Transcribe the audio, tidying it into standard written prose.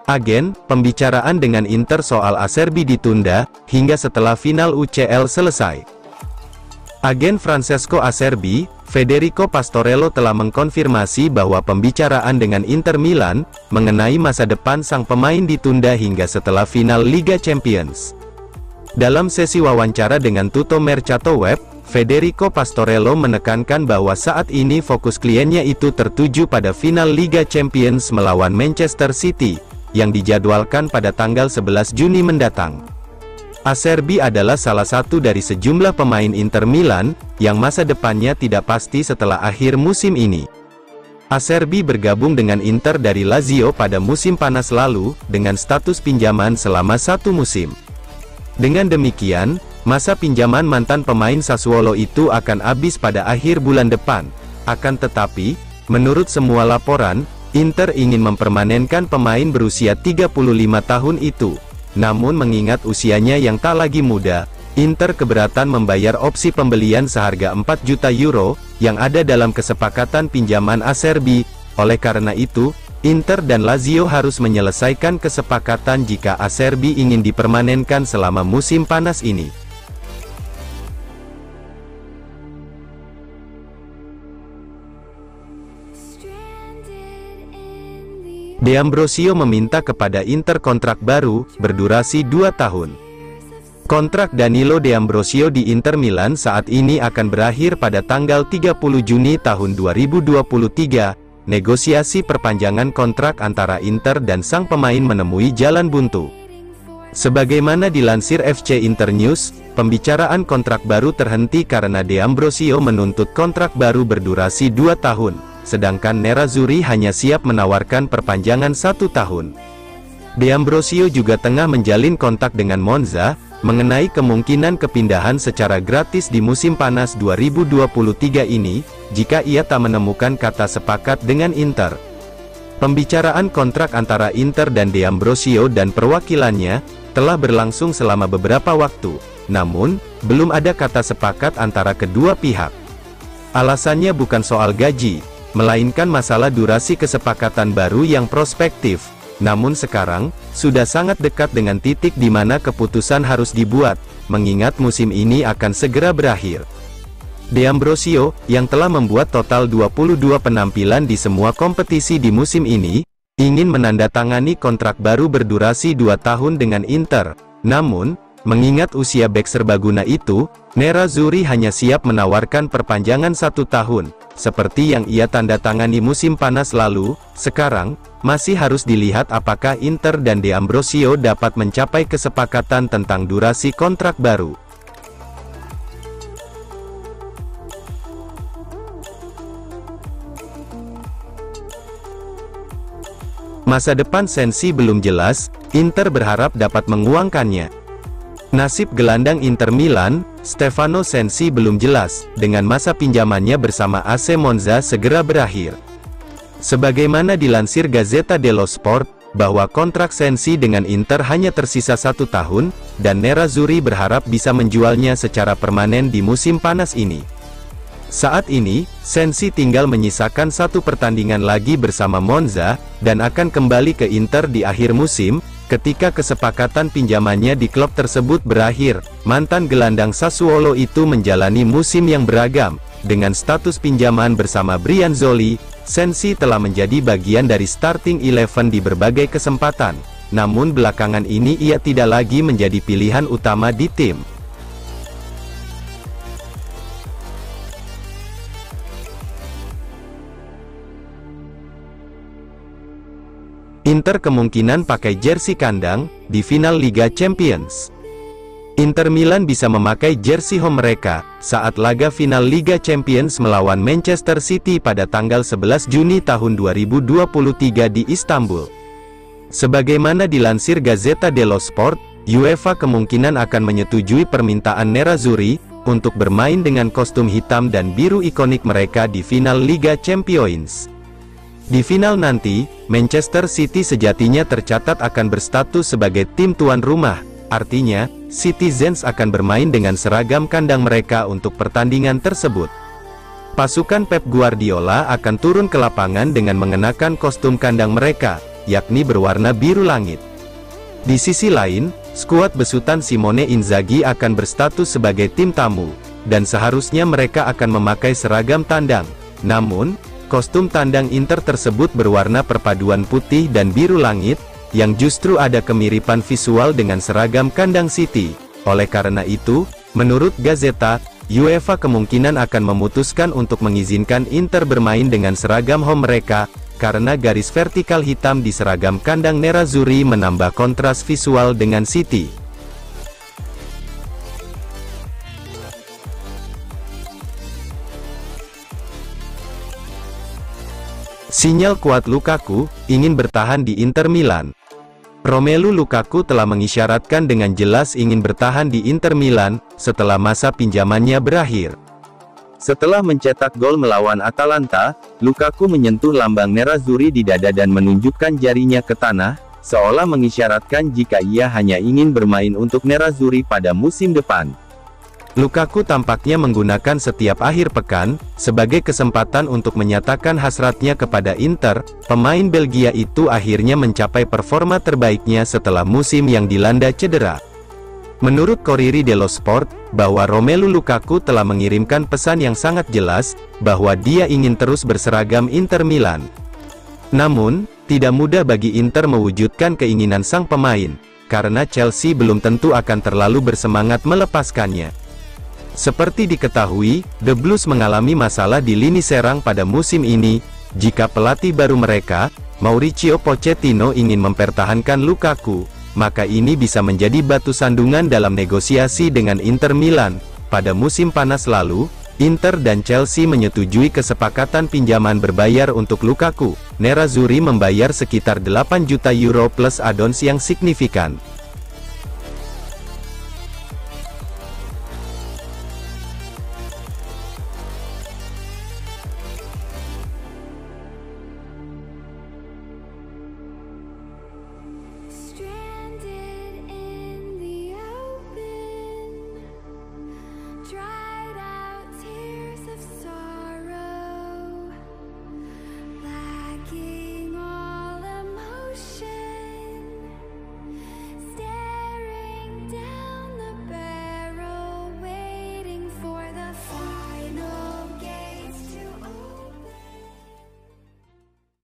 Agen, pembicaraan dengan Inter soal Acerbi ditunda, hingga setelah final UCL selesai. Agen Francesco Acerbi, Federico Pastorello telah mengkonfirmasi bahwa pembicaraan dengan Inter Milan, mengenai masa depan sang pemain ditunda hingga setelah final Liga Champions. Dalam sesi wawancara dengan Tutto Mercato Web, Federico Pastorello menekankan bahwa saat ini fokus kliennya itu tertuju pada final Liga Champions melawan Manchester City, yang dijadwalkan pada tanggal 11 Juni mendatang. Acerbi adalah salah satu dari sejumlah pemain Inter Milan, yang masa depannya tidak pasti setelah akhir musim ini. Acerbi bergabung dengan Inter dari Lazio pada musim panas lalu, dengan status pinjaman selama 1 musim. Dengan demikian, masa pinjaman mantan pemain Sassuolo itu akan habis pada akhir bulan depan. Akan tetapi, menurut semua laporan, Inter ingin mempermanenkan pemain berusia 35 tahun itu. Namun mengingat usianya yang tak lagi muda, Inter keberatan membayar opsi pembelian seharga 4 juta euro, yang ada dalam kesepakatan pinjaman Acerbi. Oleh karena itu, Inter dan Lazio harus menyelesaikan kesepakatan jika Acerbi ingin dipermanenkan selama musim panas ini. D'Ambrosio meminta kepada Inter kontrak baru, berdurasi 2 tahun. Kontrak Danilo D'Ambrosio di Inter Milan saat ini akan berakhir pada tanggal 30 Juni tahun 2023. Negosiasi perpanjangan kontrak antara Inter dan sang pemain menemui jalan buntu. Sebagaimana dilansir FC Internews, pembicaraan kontrak baru terhenti karena D'Ambrosio menuntut kontrak baru berdurasi 2 tahun. Sedangkan Nerazzurri hanya siap menawarkan perpanjangan 1 tahun. D'Ambrosio juga tengah menjalin kontak dengan Monza, mengenai kemungkinan kepindahan secara gratis di musim panas 2023 ini, jika ia tak menemukan kata sepakat dengan Inter. Pembicaraan kontrak antara Inter dan D'Ambrosio dan perwakilannya, telah berlangsung selama beberapa waktu, namun, belum ada kata sepakat antara kedua pihak. Alasannya bukan soal gaji, melainkan masalah durasi kesepakatan baru yang prospektif. Namun sekarang, sudah sangat dekat dengan titik di mana keputusan harus dibuat, mengingat musim ini akan segera berakhir. D'Ambrosio, yang telah membuat total 22 penampilan di semua kompetisi di musim ini, ingin menandatangani kontrak baru berdurasi 2 tahun dengan Inter. Namun, mengingat usia bek serbaguna itu, Nerazzurri hanya siap menawarkan perpanjangan 1 tahun, seperti yang ia tandatangani musim panas lalu. Sekarang, masih harus dilihat apakah Inter dan D'Ambrosio dapat mencapai kesepakatan tentang durasi kontrak baru. Masa depan Sensi belum jelas, Inter berharap dapat menguangkannya. Nasib gelandang Inter Milan, Stefano Sensi belum jelas, dengan masa pinjamannya bersama AC Monza segera berakhir. Sebagaimana dilansir Gazzetta dello Sport, bahwa kontrak Sensi dengan Inter hanya tersisa 1 tahun, dan Nerazzurri berharap bisa menjualnya secara permanen di musim panas ini. Saat ini, Sensi tinggal menyisakan 1 pertandingan lagi bersama Monza, dan akan kembali ke Inter di akhir musim, ketika kesepakatan pinjamannya di klub tersebut berakhir. Mantan gelandang Sassuolo itu menjalani musim yang beragam. Dengan status pinjaman bersama Brianzoli, Sensi telah menjadi bagian dari starting 11 di berbagai kesempatan. Namun belakangan ini ia tidak lagi menjadi pilihan utama di tim. Inter kemungkinan pakai jersey kandang di final Liga Champions. Inter Milan bisa memakai jersey home mereka saat laga final Liga Champions melawan Manchester City pada tanggal 11 Juni tahun 2023 di Istanbul. Sebagaimana dilansir Gazzetta dello Sport, UEFA kemungkinan akan menyetujui permintaan Nerazzurri untuk bermain dengan kostum hitam dan biru ikonik mereka di final Liga Champions. Di final nanti, Manchester City sejatinya tercatat akan berstatus sebagai tim tuan rumah, artinya, Citizens akan bermain dengan seragam kandang mereka untuk pertandingan tersebut. Pasukan Pep Guardiola akan turun ke lapangan dengan mengenakan kostum kandang mereka, yakni berwarna biru langit. Di sisi lain, skuad besutan Simone Inzaghi akan berstatus sebagai tim tamu, dan seharusnya mereka akan memakai seragam tandang. Namun, kostum tandang Inter tersebut berwarna perpaduan putih dan biru langit, yang justru ada kemiripan visual dengan seragam kandang City. Oleh karena itu, menurut Gazzetta, UEFA kemungkinan akan memutuskan untuk mengizinkan Inter bermain dengan seragam home mereka, karena garis vertikal hitam di seragam kandang Nerazzurri menambah kontras visual dengan City. Sinyal kuat Lukaku, ingin bertahan di Inter Milan. Romelu Lukaku telah mengisyaratkan dengan jelas ingin bertahan di Inter Milan, setelah masa pinjamannya berakhir. Setelah mencetak gol melawan Atalanta, Lukaku menyentuh lambang Nerazzurri di dada dan menunjukkan jarinya ke tanah, seolah mengisyaratkan jika ia hanya ingin bermain untuk Nerazzurri pada musim depan. Lukaku tampaknya menggunakan setiap akhir pekan sebagai kesempatan untuk menyatakan hasratnya kepada Inter. Pemain Belgia itu akhirnya mencapai performa terbaiknya setelah musim yang dilanda cedera. Menurut Corriere dello Sport, bahwa Romelu Lukaku telah mengirimkan pesan yang sangat jelas, bahwa dia ingin terus berseragam Inter Milan. Namun, tidak mudah bagi Inter mewujudkan keinginan sang pemain, karena Chelsea belum tentu akan terlalu bersemangat melepaskannya. Seperti diketahui, The Blues mengalami masalah di lini serang pada musim ini. Jika pelatih baru mereka, Mauricio Pochettino, ingin mempertahankan Lukaku, maka ini bisa menjadi batu sandungan dalam negosiasi dengan Inter Milan. Pada musim panas lalu, Inter dan Chelsea menyetujui kesepakatan pinjaman berbayar untuk Lukaku. Nerazzurri membayar sekitar 8 juta euro plus add-ons yang signifikan.